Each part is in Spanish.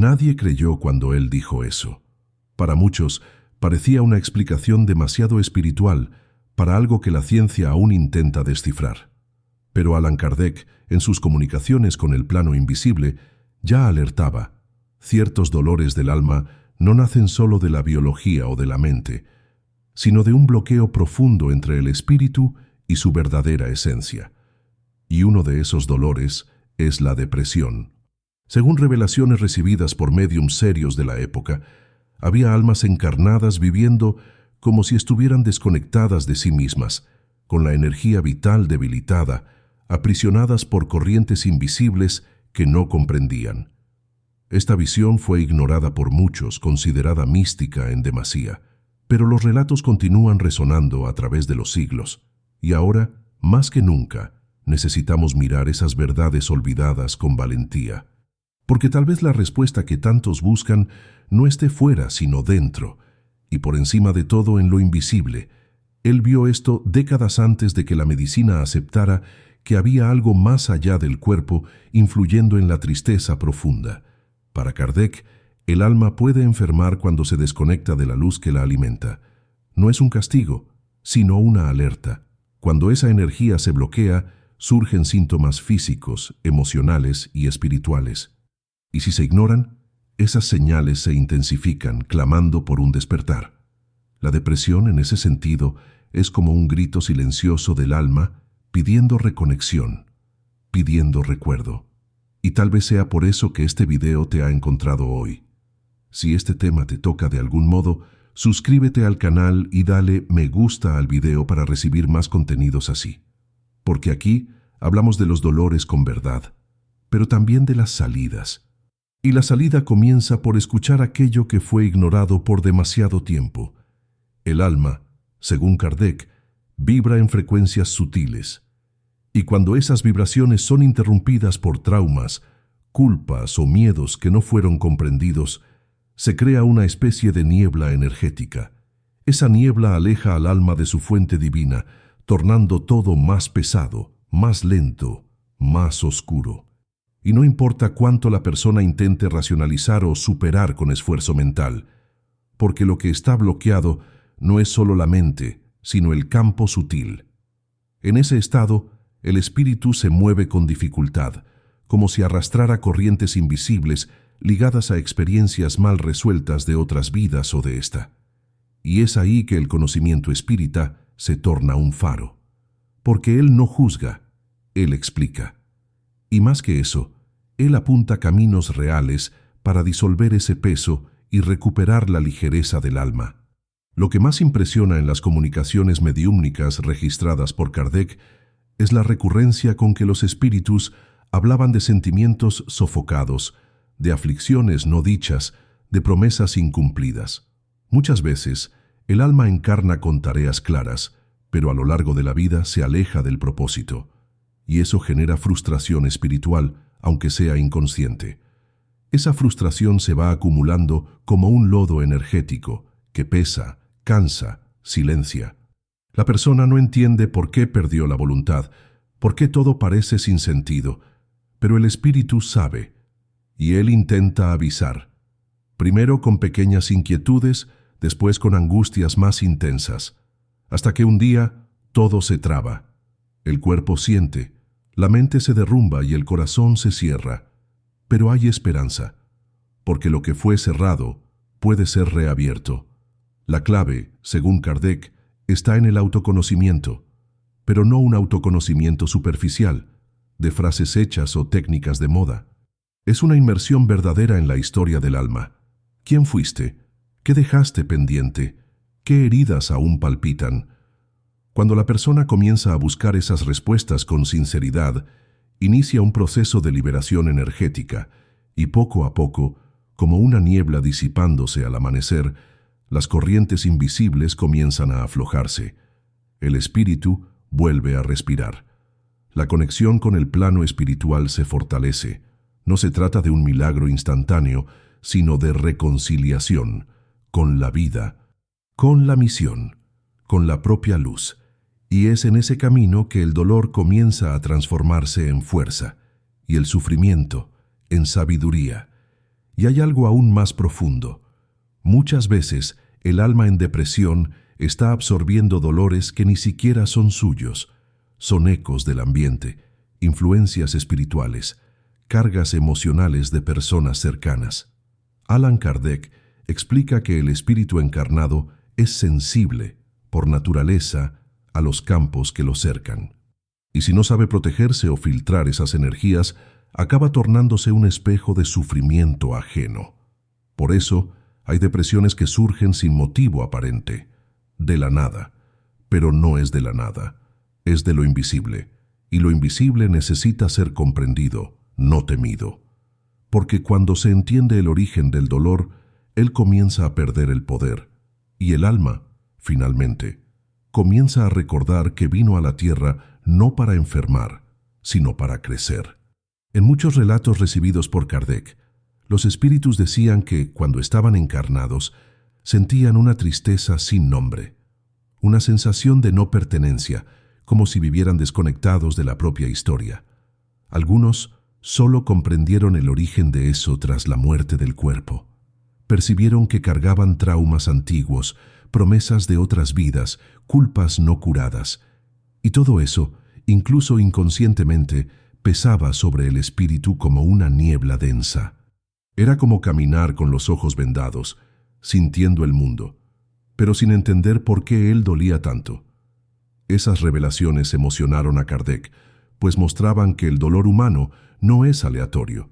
Nadie creyó cuando él dijo eso. Para muchos, parecía una explicación demasiado espiritual para algo que la ciencia aún intenta descifrar. Pero Allan Kardec, en sus comunicaciones con el plano invisible, ya alertaba: ciertos dolores del alma no nacen solo de la biología o de la mente, sino de un bloqueo profundo entre el espíritu y su verdadera esencia. Y uno de esos dolores es la depresión. Según revelaciones recibidas por médiums serios de la época, había almas encarnadas viviendo como si estuvieran desconectadas de sí mismas, con la energía vital debilitada, aprisionadas por corrientes invisibles que no comprendían. Esta visión fue ignorada por muchos, considerada mística en demasía, pero los relatos continúan resonando a través de los siglos, y ahora, más que nunca, necesitamos mirar esas verdades olvidadas con valentía, porque tal vez la respuesta que tantos buscan no esté fuera, sino dentro, y por encima de todo en lo invisible. Él vio esto décadas antes de que la medicina aceptara que había algo más allá del cuerpo influyendo en la tristeza profunda. Para Kardec, el alma puede enfermar cuando se desconecta de la luz que la alimenta. No es un castigo, sino una alerta. Cuando esa energía se bloquea, surgen síntomas físicos, emocionales y espirituales. Y si se ignoran, esas señales se intensifican, clamando por un despertar. La depresión, en ese sentido, es como un grito silencioso del alma pidiendo reconexión, pidiendo recuerdo. Y tal vez sea por eso que este video te ha encontrado hoy. Si este tema te toca de algún modo, suscríbete al canal y dale me gusta al video para recibir más contenidos así. Porque aquí hablamos de los dolores con verdad, pero también de las salidas. Y la salida comienza por escuchar aquello que fue ignorado por demasiado tiempo. El alma, según Kardec, vibra en frecuencias sutiles. Y cuando esas vibraciones son interrumpidas por traumas, culpas o miedos que no fueron comprendidos, se crea una especie de niebla energética. Esa niebla aleja al alma de su fuente divina, tornando todo más pesado, más lento, más oscuro. Y no importa cuánto la persona intente racionalizar o superar con esfuerzo mental, porque lo que está bloqueado no es solo la mente, sino el campo sutil. En ese estado, el espíritu se mueve con dificultad, como si arrastrara corrientes invisibles ligadas a experiencias mal resueltas de otras vidas o de esta. Y es ahí que el conocimiento espírita se torna un faro, porque él no juzga, él explica. Y más que eso, él apunta caminos reales para disolver ese peso y recuperar la ligereza del alma. Lo que más impresiona en las comunicaciones mediúmnicas registradas por Kardec es la recurrencia con que los espíritus hablaban de sentimientos sofocados, de aflicciones no dichas, de promesas incumplidas. Muchas veces, el alma encarna con tareas claras, pero a lo largo de la vida se aleja del propósito, y eso genera frustración espiritual, aunque sea inconsciente. Esa frustración se va acumulando como un lodo energético que pesa, cansa, silencia. La persona no entiende por qué perdió la voluntad, por qué todo parece sin sentido, pero el espíritu sabe, y él intenta avisar, primero con pequeñas inquietudes, después con angustias más intensas, hasta que un día todo se traba. El cuerpo siente, la mente se derrumba y el corazón se cierra, pero hay esperanza, porque lo que fue cerrado puede ser reabierto. La clave, según Kardec, está en el autoconocimiento, pero no un autoconocimiento superficial, de frases hechas o técnicas de moda. Es una inmersión verdadera en la historia del alma. ¿Quién fuiste? ¿Qué dejaste pendiente? ¿Qué heridas aún palpitan? Cuando la persona comienza a buscar esas respuestas con sinceridad, inicia un proceso de liberación energética, y poco a poco, como una niebla disipándose al amanecer, las corrientes invisibles comienzan a aflojarse. El espíritu vuelve a respirar. La conexión con el plano espiritual se fortalece. No se trata de un milagro instantáneo, sino de reconciliación con la vida, con la misión, con la propia luz. Y es en ese camino que el dolor comienza a transformarse en fuerza y el sufrimiento en sabiduría. Y hay algo aún más profundo. Muchas veces el alma en depresión está absorbiendo dolores que ni siquiera son suyos. Son ecos del ambiente, influencias espirituales, cargas emocionales de personas cercanas. Allan Kardec explica que el espíritu encarnado es sensible, por naturaleza, a los campos que lo cercan. Y si no sabe protegerse o filtrar esas energías, acaba tornándose un espejo de sufrimiento ajeno. Por eso, hay depresiones que surgen sin motivo aparente, de la nada. Pero no es de la nada, es de lo invisible, y lo invisible necesita ser comprendido, no temido. Porque cuando se entiende el origen del dolor, él comienza a perder el poder, y el alma, finalmente, comienza a recordar que vino a la tierra no para enfermar, sino para crecer. En muchos relatos recibidos por Kardec, los espíritus decían que, cuando estaban encarnados, sentían una tristeza sin nombre, una sensación de no pertenencia, como si vivieran desconectados de la propia historia. Algunos solo comprendieron el origen de eso tras la muerte del cuerpo. Percibieron que cargaban traumas antiguos, promesas de otras vidas, culpas no curadas. Y todo eso, incluso inconscientemente, pesaba sobre el espíritu como una niebla densa. Era como caminar con los ojos vendados, sintiendo el mundo, pero sin entender por qué él dolía tanto. Esas revelaciones emocionaron a Kardec, pues mostraban que el dolor humano no es aleatorio.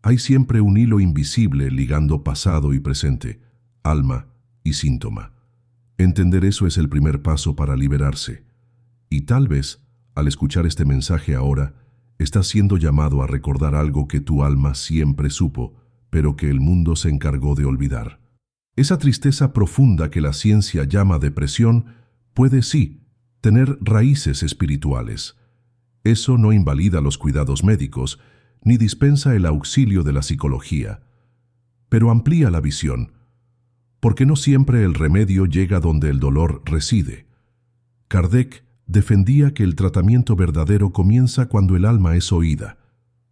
Hay siempre un hilo invisible ligando pasado y presente, alma y síntoma. Entender eso es el primer paso para liberarse. Y tal vez, al escuchar este mensaje ahora, estás siendo llamado a recordar algo que tu alma siempre supo, pero que el mundo se encargó de olvidar. Esa tristeza profunda que la ciencia llama depresión puede, sí, tener raíces espirituales. Eso no invalida los cuidados médicos, ni dispensa el auxilio de la psicología, pero amplía la visión, porque no siempre el remedio llega donde el dolor reside. Kardec defendía que el tratamiento verdadero comienza cuando el alma es oída,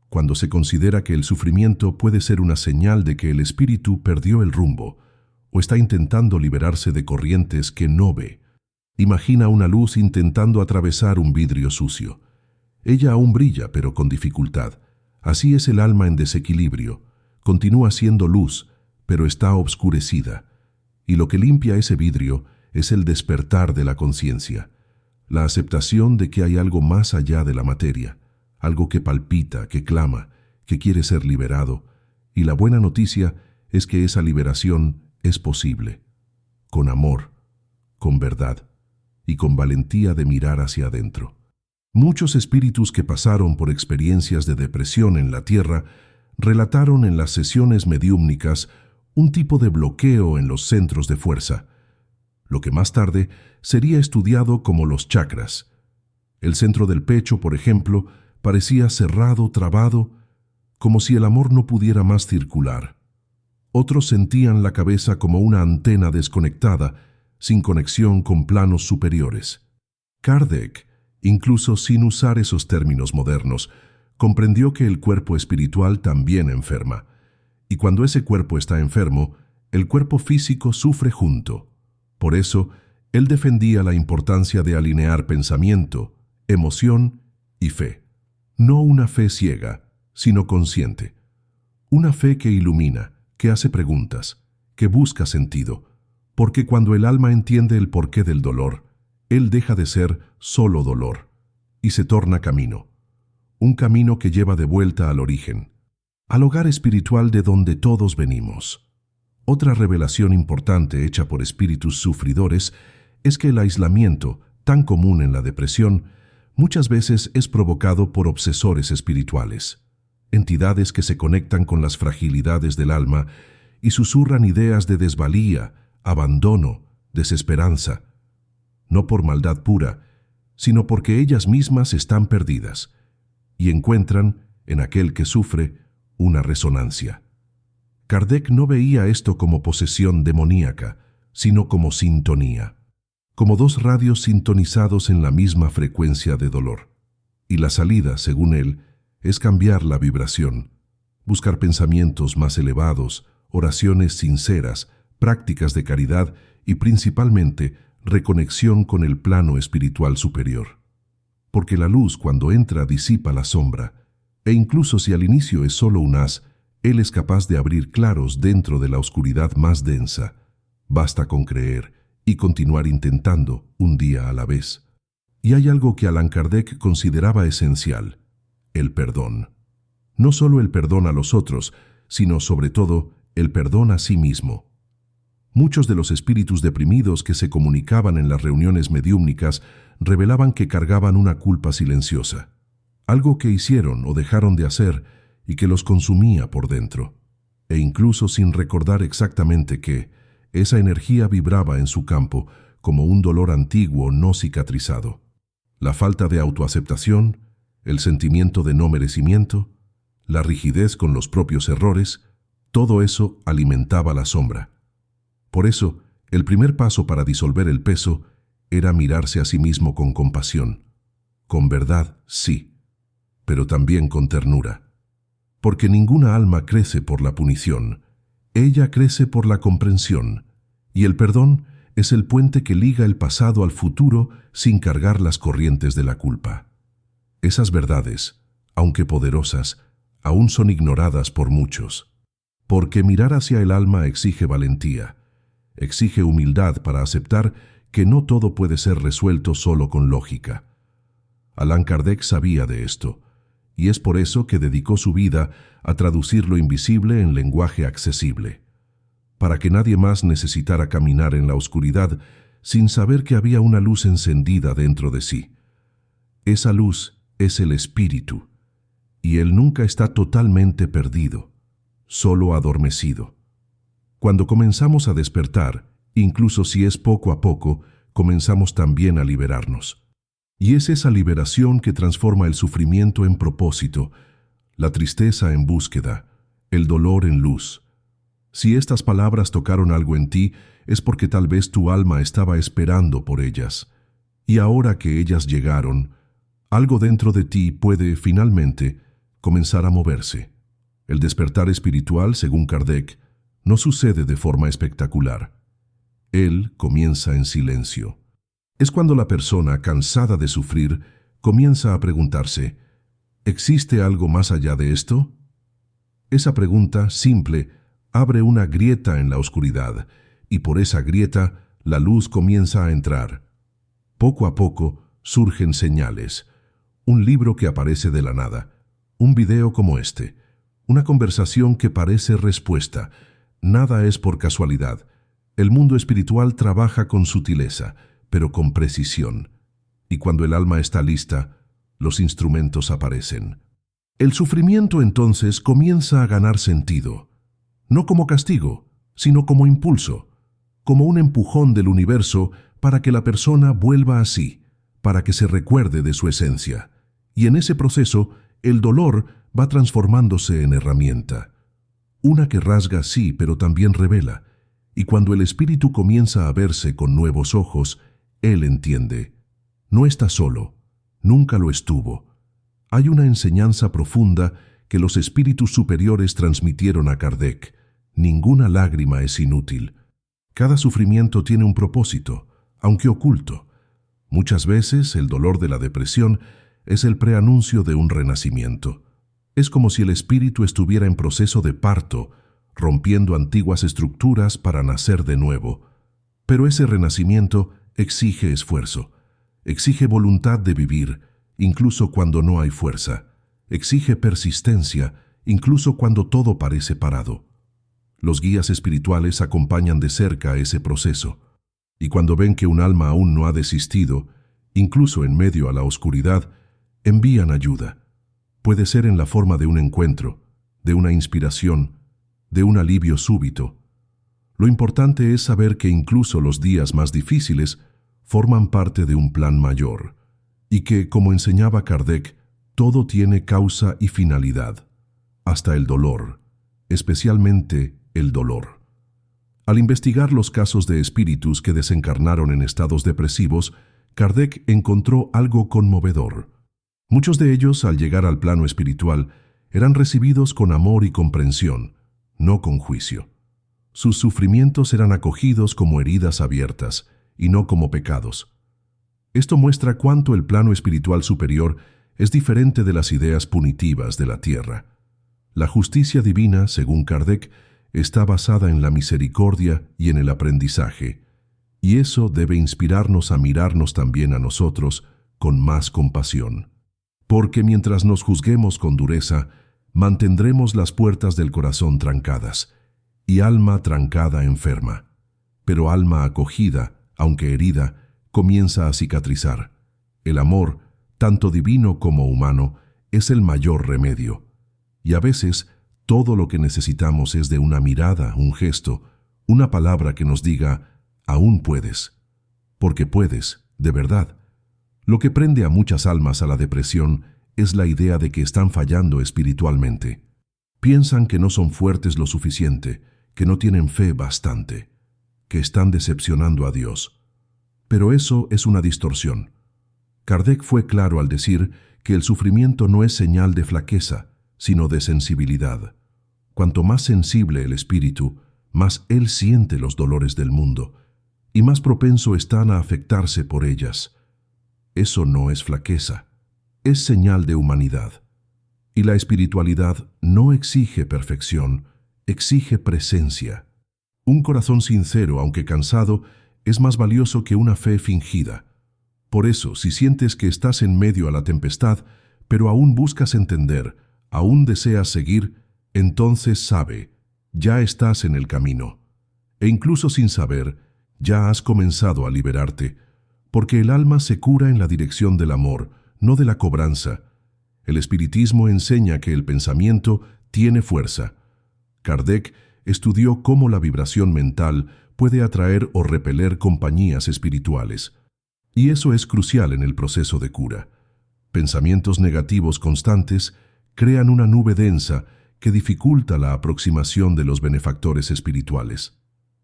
cuando se considera que el sufrimiento puede ser una señal de que el espíritu perdió el rumbo o está intentando liberarse de corrientes que no ve. Imagina una luz intentando atravesar un vidrio sucio. Ella aún brilla, pero con dificultad. Así es el alma en desequilibrio. Continúa siendo luz, pero está obscurecida. Y lo que limpia ese vidrio es el despertar de la conciencia, la aceptación de que hay algo más allá de la materia, algo que palpita, que clama, que quiere ser liberado. Y la buena noticia es que esa liberación es posible, con amor, con verdad y con valentía de mirar hacia adentro. Muchos espíritus que pasaron por experiencias de depresión en la tierra relataron en las sesiones mediúmnicas un tipo de bloqueo en los centros de fuerza, lo que más tarde sería estudiado como los chakras. El centro del pecho, por ejemplo, parecía cerrado, trabado, como si el amor no pudiera más circular. Otros sentían la cabeza como una antena desconectada, sin conexión con planos superiores. Kardec, incluso sin usar esos términos modernos, comprendió que el cuerpo espiritual también enferma, y cuando ese cuerpo está enfermo, el cuerpo físico sufre junto. Por eso, él defendía la importancia de alinear pensamiento, emoción y fe. No una fe ciega, sino consciente. Una fe que ilumina, que hace preguntas, que busca sentido, porque cuando el alma entiende el porqué del dolor, él deja de ser solo dolor y se torna camino. Un camino que lleva de vuelta al origen, al hogar espiritual de donde todos venimos. Otra revelación importante hecha por espíritus sufridores es que el aislamiento, tan común en la depresión, muchas veces es provocado por obsesores espirituales, entidades que se conectan con las fragilidades del alma y susurran ideas de desvalía, abandono, desesperanza, no por maldad pura, sino porque ellas mismas están perdidas y encuentran, en aquel que sufre, una resonancia. Kardec no veía esto como posesión demoníaca, sino como sintonía, como dos radios sintonizados en la misma frecuencia de dolor. Y la salida, según él, es cambiar la vibración, buscar pensamientos más elevados, oraciones sinceras, prácticas de caridad y principalmente reconexión con el plano espiritual superior. Porque la luz, cuando entra, disipa la sombra, e incluso si al inicio es solo un haz, Él es capaz de abrir claros dentro de la oscuridad más densa. Basta con creer y continuar intentando, un día a la vez. Y hay algo que Allan Kardec consideraba esencial: el perdón. No solo el perdón a los otros, sino sobre todo el perdón a sí mismo. Muchos de los espíritus deprimidos que se comunicaban en las reuniones mediúmnicas revelaban que cargaban una culpa silenciosa, algo que hicieron o dejaron de hacer y que los consumía por dentro, e incluso sin recordar exactamente qué, esa energía vibraba en su campo como un dolor antiguo no cicatrizado. La falta de autoaceptación, el sentimiento de no merecimiento, la rigidez con los propios errores, todo eso alimentaba la sombra. Por eso, el primer paso para disolver el peso era mirarse a sí mismo con compasión. Con verdad, sí, pero también con ternura. Porque ninguna alma crece por la punición, ella crece por la comprensión, y el perdón es el puente que liga el pasado al futuro sin cargar las corrientes de la culpa. Esas verdades, aunque poderosas, aún son ignoradas por muchos. Porque mirar hacia el alma exige valentía, exige humildad para aceptar que no todo puede ser resuelto solo con lógica. Allan Kardec sabía de esto, y es por eso que dedicó su vida a traducir lo invisible en lenguaje accesible, para que nadie más necesitara caminar en la oscuridad sin saber que había una luz encendida dentro de sí. Esa luz es el espíritu, y él nunca está totalmente perdido, solo adormecido. Cuando comenzamos a despertar, incluso si es poco a poco, comenzamos también a liberarnos. Y es esa liberación que transforma el sufrimiento en propósito, la tristeza en búsqueda, el dolor en luz. Si estas palabras tocaron algo en ti, es porque tal vez tu alma estaba esperando por ellas. Y ahora que ellas llegaron, algo dentro de ti puede, finalmente, comenzar a moverse. El despertar espiritual, según Kardec, no sucede de forma espectacular. Él comienza en silencio. Es cuando la persona, cansada de sufrir, comienza a preguntarse: ¿existe algo más allá de esto? Esa pregunta, simple, abre una grieta en la oscuridad, y por esa grieta la luz comienza a entrar. Poco a poco surgen señales: un libro que aparece de la nada, un video como este, una conversación que parece respuesta. Nada es por casualidad. El mundo espiritual trabaja con sutileza, pero con precisión. Y cuando el alma está lista, los instrumentos aparecen. El sufrimiento entonces comienza a ganar sentido, no como castigo, sino como impulso, como un empujón del universo para que la persona vuelva a sí, para que se recuerde de su esencia. Y en ese proceso, el dolor va transformándose en herramienta. Una que rasga sí, pero también revela. Y cuando el espíritu comienza a verse con nuevos ojos, él entiende. No está solo, nunca lo estuvo. Hay una enseñanza profunda que los espíritus superiores transmitieron a Kardec. Ninguna lágrima es inútil. Cada sufrimiento tiene un propósito, aunque oculto. Muchas veces el dolor de la depresión es el preanuncio de un renacimiento. Es como si el espíritu estuviera en proceso de parto, rompiendo antiguas estructuras para nacer de nuevo. Pero ese renacimiento exige esfuerzo, exige voluntad de vivir, incluso cuando no hay fuerza, exige persistencia, incluso cuando todo parece parado. Los guías espirituales acompañan de cerca ese proceso, y cuando ven que un alma aún no ha desistido, incluso en medio a la oscuridad, envían ayuda. Puede ser en la forma de un encuentro, de una inspiración, de un alivio súbito. Lo importante es saber que incluso los días más difíciles forman parte de un plan mayor, y que, como enseñaba Kardec, todo tiene causa y finalidad, hasta el dolor, especialmente el dolor. Al investigar los casos de espíritus que desencarnaron en estados depresivos, Kardec encontró algo conmovedor. Muchos de ellos, al llegar al plano espiritual, eran recibidos con amor y comprensión, no con juicio. Sus sufrimientos eran acogidos como heridas abiertas y no como pecados. Esto muestra cuánto el plano espiritual superior es diferente de las ideas punitivas de la tierra. La justicia divina, según Kardec, está basada en la misericordia y en el aprendizaje, y eso debe inspirarnos a mirarnos también a nosotros con más compasión. Porque mientras nos juzguemos con dureza, mantendremos las puertas del corazón trancadas, y alma trancada enferma. Pero alma acogida, aunque herida, comienza a cicatrizar. El amor, tanto divino como humano, es el mayor remedio. Y a veces, todo lo que necesitamos es de una mirada, un gesto, una palabra que nos diga, aún puedes. Porque puedes, de verdad. Lo que prende a muchas almas a la depresión es la idea de que están fallando espiritualmente. Piensan que no son fuertes lo suficiente, que no tienen fe bastante, que están decepcionando a Dios. Pero eso es una distorsión. Kardec fue claro al decir que el sufrimiento no es señal de flaqueza, sino de sensibilidad. Cuanto más sensible el espíritu, más él siente los dolores del mundo, y más propenso están a afectarse por ellas. Eso no es flaqueza, es señal de humanidad. Y la espiritualidad no exige perfección, exige presencia. Un corazón sincero, aunque cansado, es más valioso que una fe fingida. Por eso, si sientes que estás en medio a la tempestad, pero aún buscas entender, aún deseas seguir, entonces sabe, ya estás en el camino. E incluso sin saber, ya has comenzado a liberarte, porque el alma se cura en la dirección del amor, no de la cobranza. El espiritismo enseña que el pensamiento tiene fuerza. Kardec estudió cómo la vibración mental puede atraer o repeler compañías espirituales. Y eso es crucial en el proceso de cura. Pensamientos negativos constantes crean una nube densa que dificulta la aproximación de los benefactores espirituales.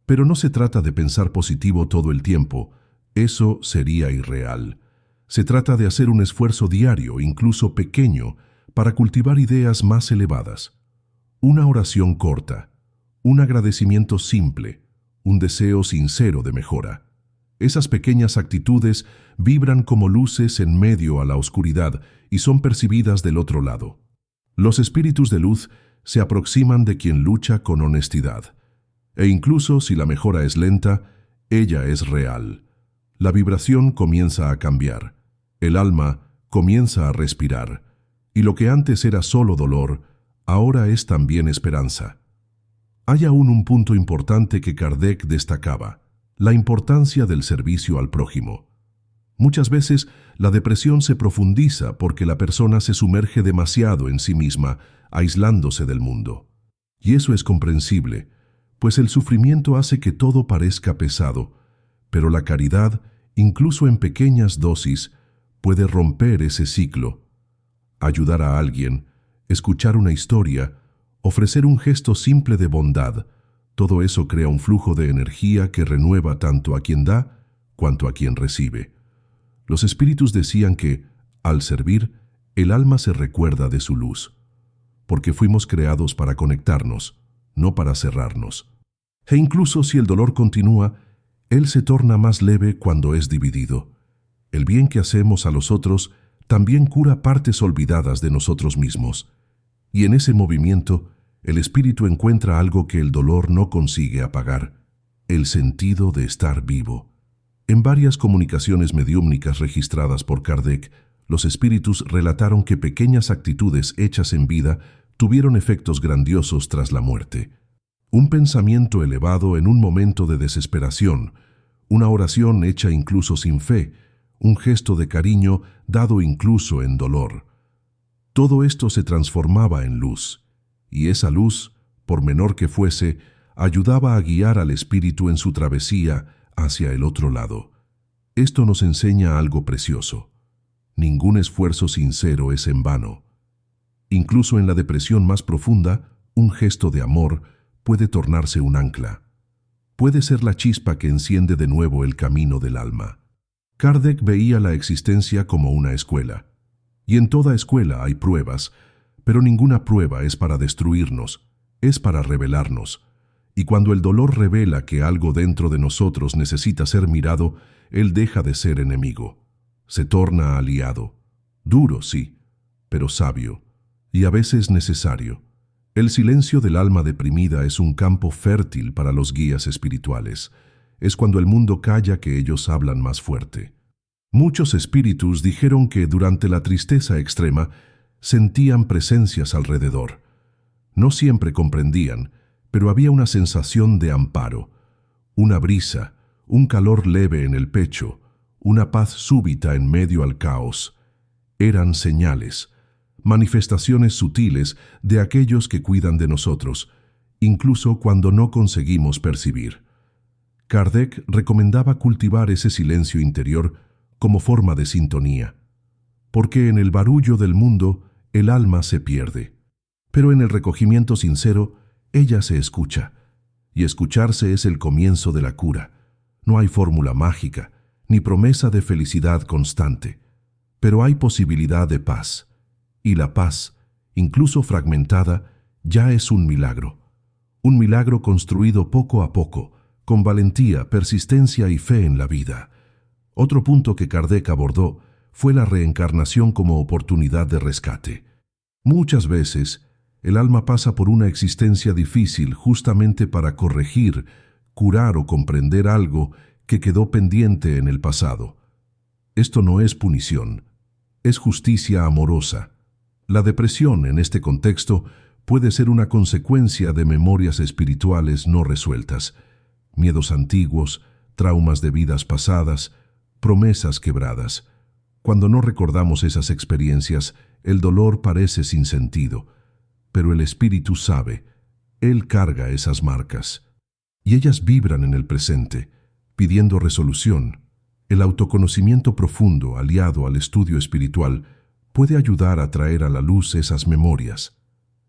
Pero no se trata de pensar positivo todo el tiempo, eso sería irreal. Se trata de hacer un esfuerzo diario, incluso pequeño, para cultivar ideas más elevadas. Una oración corta, un agradecimiento simple, un deseo sincero de mejora. Esas pequeñas actitudes vibran como luces en medio a la oscuridad y son percibidas del otro lado. Los espíritus de luz se aproximan de quien lucha con honestidad. E incluso si la mejora es lenta, ella es real. La vibración comienza a cambiar. El alma comienza a respirar. Y lo que antes era solo dolor, ahora es también esperanza. Hay aún un punto importante que Kardec destacaba: la importancia del servicio al prójimo. Muchas veces la depresión se profundiza porque la persona se sumerge demasiado en sí misma, aislándose del mundo. Y eso es comprensible, pues el sufrimiento hace que todo parezca pesado, pero la caridad, incluso en pequeñas dosis, puede romper ese ciclo. Ayudar a alguien, escuchar una historia, ofrecer un gesto simple de bondad, todo eso crea un flujo de energía que renueva tanto a quien da cuanto a quien recibe. Los espíritus decían que, al servir, el alma se recuerda de su luz, porque fuimos creados para conectarnos, no para cerrarnos. E incluso si el dolor continúa, él se torna más leve cuando es dividido. El bien que hacemos a los otros también cura partes olvidadas de nosotros mismos. Y en ese movimiento, el espíritu encuentra algo que el dolor no consigue apagar: el sentido de estar vivo. En varias comunicaciones mediúmnicas registradas por Kardec, los espíritus relataron que pequeñas actitudes hechas en vida tuvieron efectos grandiosos tras la muerte. Un pensamiento elevado en un momento de desesperación, una oración hecha incluso sin fe, un gesto de cariño dado incluso en dolor. Todo esto se transformaba en luz, y esa luz, por menor que fuese, ayudaba a guiar al espíritu en su travesía hacia el otro lado. Esto nos enseña algo precioso: ningún esfuerzo sincero es en vano. Incluso en la depresión más profunda, un gesto de amor puede tornarse un ancla. Puede ser la chispa que enciende de nuevo el camino del alma. Kardec veía la existencia como una escuela. Y en toda escuela hay pruebas, Pero ninguna prueba es para destruirnos, es para revelarnos. Y cuando el dolor revela que algo dentro de nosotros necesita ser mirado, él deja de ser enemigo. Se torna aliado. Duro, sí, pero sabio, y a veces necesario. El silencio del alma deprimida es un campo fértil para los guías espirituales. Es cuando el mundo calla que ellos hablan más fuerte. Muchos espíritus dijeron que durante la tristeza extrema sentían presencias alrededor. No siempre comprendían, pero había una sensación de amparo, una brisa, un calor leve en el pecho, una paz súbita en medio al caos. Eran señales, manifestaciones sutiles de aquellos que cuidan de nosotros, incluso cuando no conseguimos percibir. Kardec recomendaba cultivar ese silencio interior como forma de sintonía, porque en el barullo del mundo el alma se pierde, pero en el recogimiento sincero ella se escucha, y escucharse es el comienzo de la cura. No hay fórmula mágica, ni promesa de felicidad constante, pero hay posibilidad de paz, y la paz, incluso fragmentada, ya es un milagro construido poco a poco, con valentía, persistencia y fe en la vida. Otro punto que Kardec abordó fue la reencarnación como oportunidad de rescate. Muchas veces, el alma pasa por una existencia difícil justamente para corregir, curar o comprender algo que quedó pendiente en el pasado. Esto no es punición, es justicia amorosa. La depresión, en este contexto, puede ser una consecuencia de memorias espirituales no resueltas, miedos antiguos, traumas de vidas pasadas, promesas quebradas. Cuando no recordamos esas experiencias, el dolor parece sin sentido, pero el espíritu sabe, él carga esas marcas, y ellas vibran en el presente, pidiendo resolución. El autoconocimiento profundo, aliado al estudio espiritual, puede ayudar a traer a la luz esas memorias,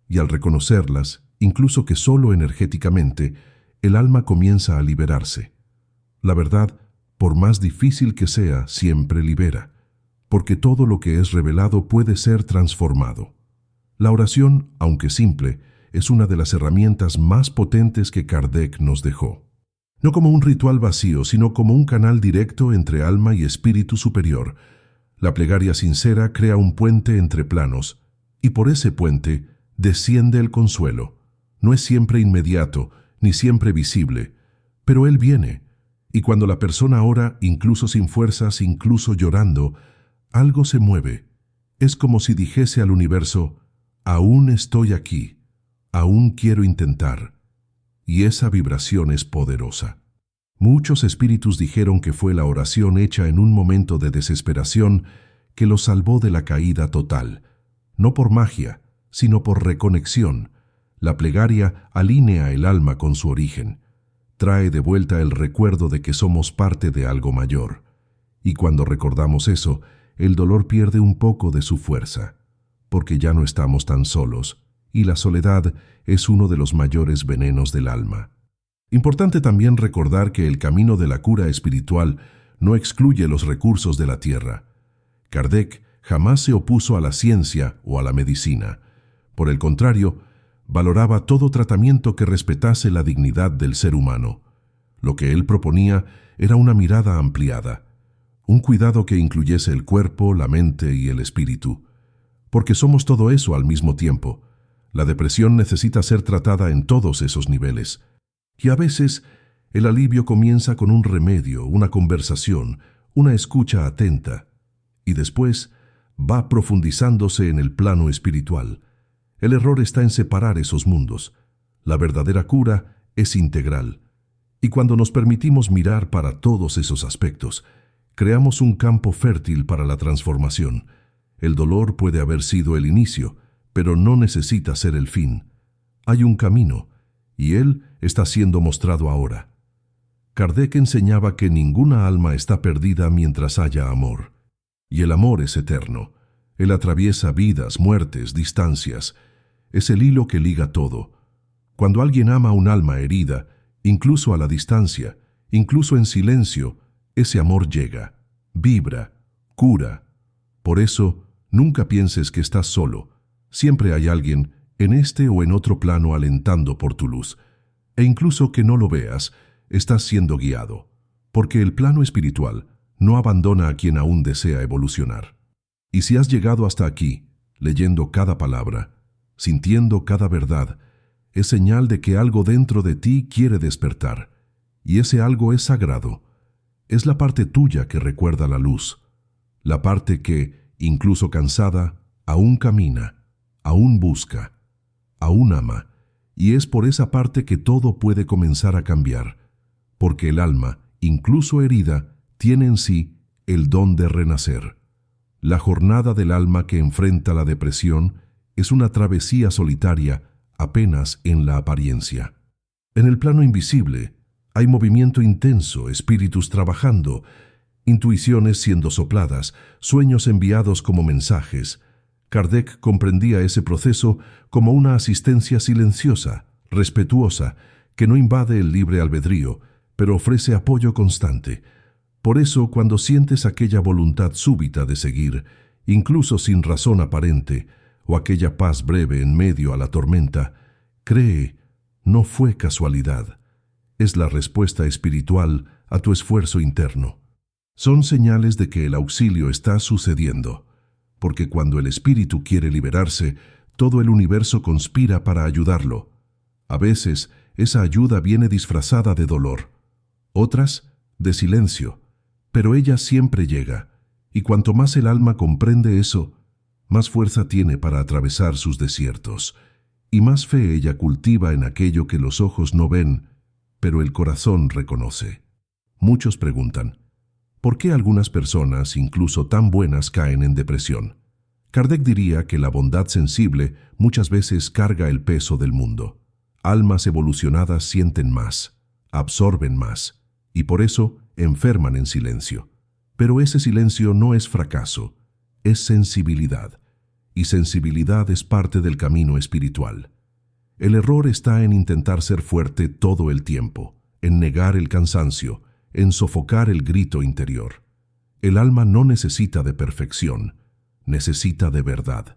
y al reconocerlas, incluso que solo energéticamente, el alma comienza a liberarse. La verdad, por más difícil que sea, siempre libera, porque todo lo que es revelado puede ser transformado. La oración, aunque simple, es una de las herramientas más potentes que Kardec nos dejó. No como un ritual vacío, sino como un canal directo entre alma y espíritu superior. La plegaria sincera crea un puente entre planos, y por ese puente desciende el consuelo. No es siempre inmediato, ni siempre visible, pero él viene, y cuando la persona ora, incluso sin fuerzas, incluso llorando, algo se mueve. Es como si dijese al universo: aún estoy aquí, aún quiero intentar. Y esa vibración es poderosa. Muchos espíritus dijeron que fue la oración hecha en un momento de desesperación que los salvó de la caída total, no por magia, sino por reconexión. La plegaria alinea el alma con su origen, trae de vuelta el recuerdo de que somos parte de algo mayor. Y cuando recordamos eso, el dolor pierde un poco de su fuerza, porque ya no estamos tan solos, y la soledad es uno de los mayores venenos del alma. Importante también recordar que el camino de la cura espiritual no excluye los recursos de la tierra. Kardec jamás se opuso a la ciencia o a la medicina. Por el contrario, valoraba todo tratamiento que respetase la dignidad del ser humano. Lo que él proponía era una mirada ampliada, un cuidado que incluyese el cuerpo, la mente y el espíritu. Porque somos todo eso al mismo tiempo. La depresión necesita ser tratada en todos esos niveles. Y a veces, el alivio comienza con un remedio, una conversación, una escucha atenta. Y después, va profundizándose en el plano espiritual. El error está en separar esos mundos. La verdadera cura es integral. Y cuando nos permitimos mirar para todos esos aspectos, creamos un campo fértil para la transformación. El dolor puede haber sido el inicio, pero no necesita ser el fin. Hay un camino, y él está siendo mostrado ahora. Kardec enseñaba que ninguna alma está perdida mientras haya amor. Y el amor es eterno. Él atraviesa vidas, muertes, distancias. Es el hilo que liga todo. Cuando alguien ama a un alma herida, incluso a la distancia, incluso en silencio, ese amor llega, vibra, cura. Por eso, nunca pienses que estás solo. Siempre hay alguien en este o en otro plano alentando por tu luz. E incluso que no lo veas, estás siendo guiado, porque el plano espiritual no abandona a quien aún desea evolucionar. Y si has llegado hasta aquí, leyendo cada palabra, sintiendo cada verdad, es señal de que algo dentro de ti quiere despertar, y ese algo es sagrado. Es la parte tuya que recuerda la luz, la parte que, incluso cansada, aún camina, aún busca, aún ama, y es por esa parte que todo puede comenzar a cambiar, porque el alma, incluso herida, tiene en sí el don de renacer. La jornada del alma que enfrenta la depresión es una travesía solitaria apenas en la apariencia. En el plano invisible hay movimiento intenso, espíritus trabajando, intuiciones siendo sopladas, sueños enviados como mensajes. Kardec comprendía ese proceso como una asistencia silenciosa, respetuosa, que no invade el libre albedrío, pero ofrece apoyo constante. Por eso, cuando sientes aquella voluntad súbita de seguir, incluso sin razón aparente, o aquella paz breve en medio a la tormenta, cree, no fue casualidad. Es la respuesta espiritual a tu esfuerzo interno. Son señales de que el auxilio está sucediendo, porque cuando el espíritu quiere liberarse, todo el universo conspira para ayudarlo. A veces, esa ayuda viene disfrazada de dolor, otras, de silencio, pero ella siempre llega, y cuanto más el alma comprende eso, más fuerza tiene para atravesar sus desiertos, y más fe ella cultiva en aquello que los ojos no ven, pero el corazón reconoce. Muchos preguntan, ¿por qué algunas personas, incluso tan buenas, caen en depresión? Kardec diría que la bondad sensible muchas veces carga el peso del mundo. Almas evolucionadas sienten más, absorben más, y por eso enferman en silencio. Pero ese silencio no es fracaso, es sensibilidad, y sensibilidad es parte del camino espiritual. El error está en intentar ser fuerte todo el tiempo, en negar el cansancio, en sofocar el grito interior. El alma no necesita de perfección, necesita de verdad,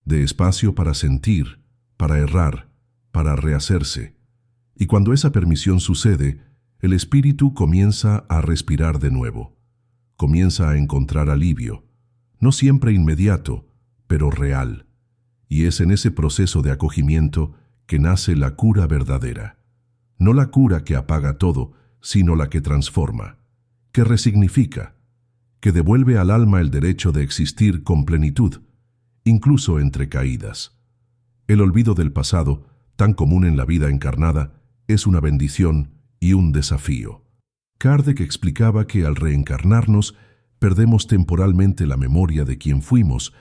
de espacio para sentir, para errar, para rehacerse. Y cuando esa permisión sucede, el espíritu comienza a respirar de nuevo, comienza a encontrar alivio, no siempre inmediato, pero real. Y es en ese proceso de acogimiento que nace la cura verdadera. No la cura que apaga todo, sino la que transforma, que resignifica, que devuelve al alma el derecho de existir con plenitud, incluso entre caídas. El olvido del pasado, tan común en la vida encarnada, es una bendición y un desafío. Kardec explicaba que al reencarnarnos, perdemos temporalmente la memoria de quién fuimos,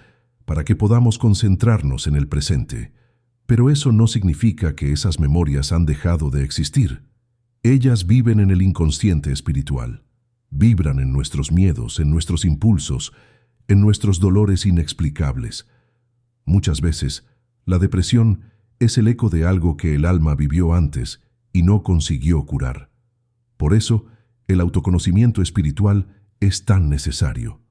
para que podamos concentrarnos en el presente. Pero eso no significa que esas memorias han dejado de existir. Ellas viven en el inconsciente espiritual, vibran en nuestros miedos, en nuestros impulsos, en nuestros dolores inexplicables. Muchas veces, la depresión es el eco de algo que el alma vivió antes y no consiguió curar. Por eso, el autoconocimiento espiritual es tan necesario.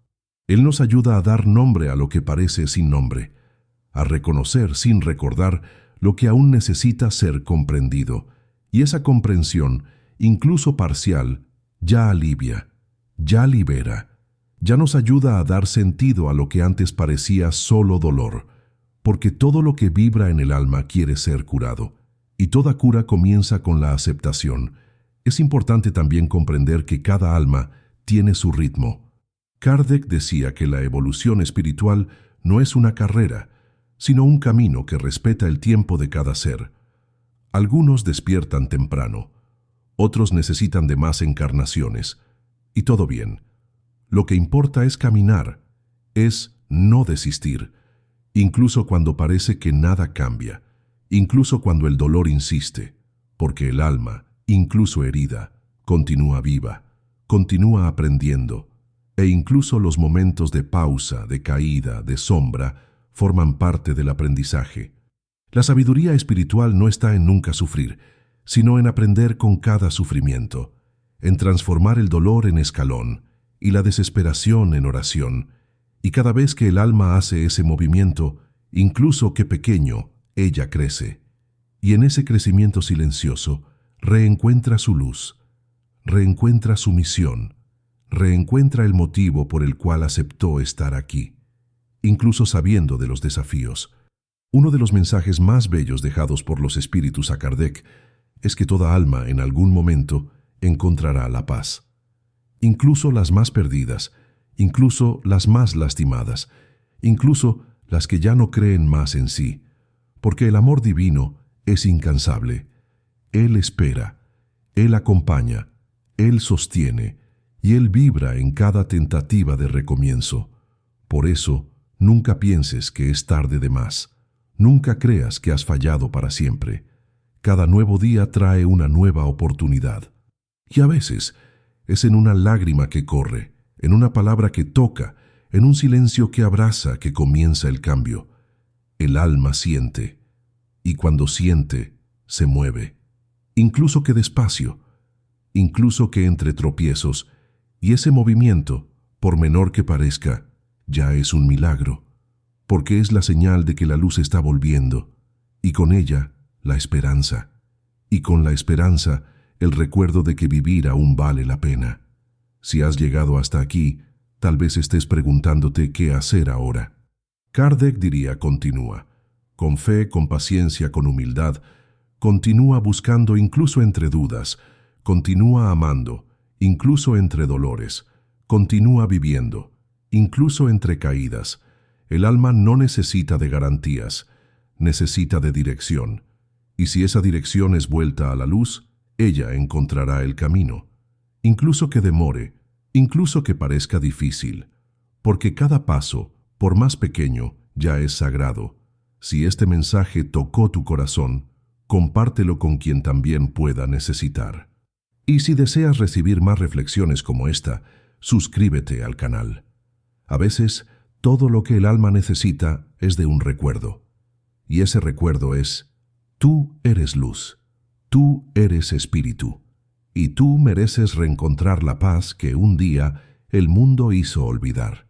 Él nos ayuda a dar nombre a lo que parece sin nombre, a reconocer sin recordar lo que aún necesita ser comprendido, y esa comprensión, incluso parcial, ya alivia, ya libera, ya nos ayuda a dar sentido a lo que antes parecía solo dolor, porque todo lo que vibra en el alma quiere ser curado, y toda cura comienza con la aceptación. Es importante también comprender que cada alma tiene su ritmo. Kardec decía que la evolución espiritual no es una carrera, sino un camino que respeta el tiempo de cada ser. Algunos despiertan temprano, otros necesitan de más encarnaciones, y todo bien. Lo que importa es caminar, es no desistir, incluso cuando parece que nada cambia, incluso cuando el dolor insiste, porque el alma, incluso herida, continúa viva, continúa aprendiendo, e incluso los momentos de pausa, de caída, de sombra, forman parte del aprendizaje. La sabiduría espiritual no está en nunca sufrir, sino en aprender con cada sufrimiento, en transformar el dolor en escalón y la desesperación en oración. Y cada vez que el alma hace ese movimiento, incluso que pequeño, ella crece. Y en ese crecimiento silencioso, reencuentra su luz, reencuentra su misión, reencuentra el motivo por el cual aceptó estar aquí, incluso sabiendo de los desafíos. Uno de los mensajes más bellos dejados por los espíritus a Kardec es que toda alma en algún momento encontrará la paz. Incluso las más perdidas, incluso las más lastimadas, incluso las que ya no creen más en sí, porque el amor divino es incansable. Él espera, Él acompaña, Él sostiene y Él vibra en cada tentativa de recomienzo. Por eso, nunca pienses que es tarde de más. Nunca creas que has fallado para siempre. Cada nuevo día trae una nueva oportunidad. Y a veces es en una lágrima que corre, en una palabra que toca, en un silencio que abraza que comienza el cambio. El alma siente, y cuando siente, se mueve, incluso que despacio, incluso que entre tropiezos, y ese movimiento, por menor que parezca, ya es un milagro, porque es la señal de que la luz está volviendo, y con ella la esperanza, y con la esperanza el recuerdo de que vivir aún vale la pena. Si has llegado hasta aquí, tal vez estés preguntándote qué hacer ahora. Kardec diría: continúa, con fe, con paciencia, con humildad, continúa buscando incluso entre dudas, continúa amando, incluso entre dolores, continúa viviendo, incluso entre caídas. El alma no necesita de garantías, necesita de dirección. Y si esa dirección es vuelta a la luz, ella encontrará el camino. Incluso que demore, incluso que parezca difícil, porque cada paso, por más pequeño, ya es sagrado. Si este mensaje tocó tu corazón, compártelo con quien también pueda necesitar. Y si deseas recibir más reflexiones como esta, suscríbete al canal. A veces, todo lo que el alma necesita es de un recuerdo. Y ese recuerdo es: tú eres luz, tú eres espíritu, y tú mereces reencontrar la paz que un día el mundo hizo olvidar.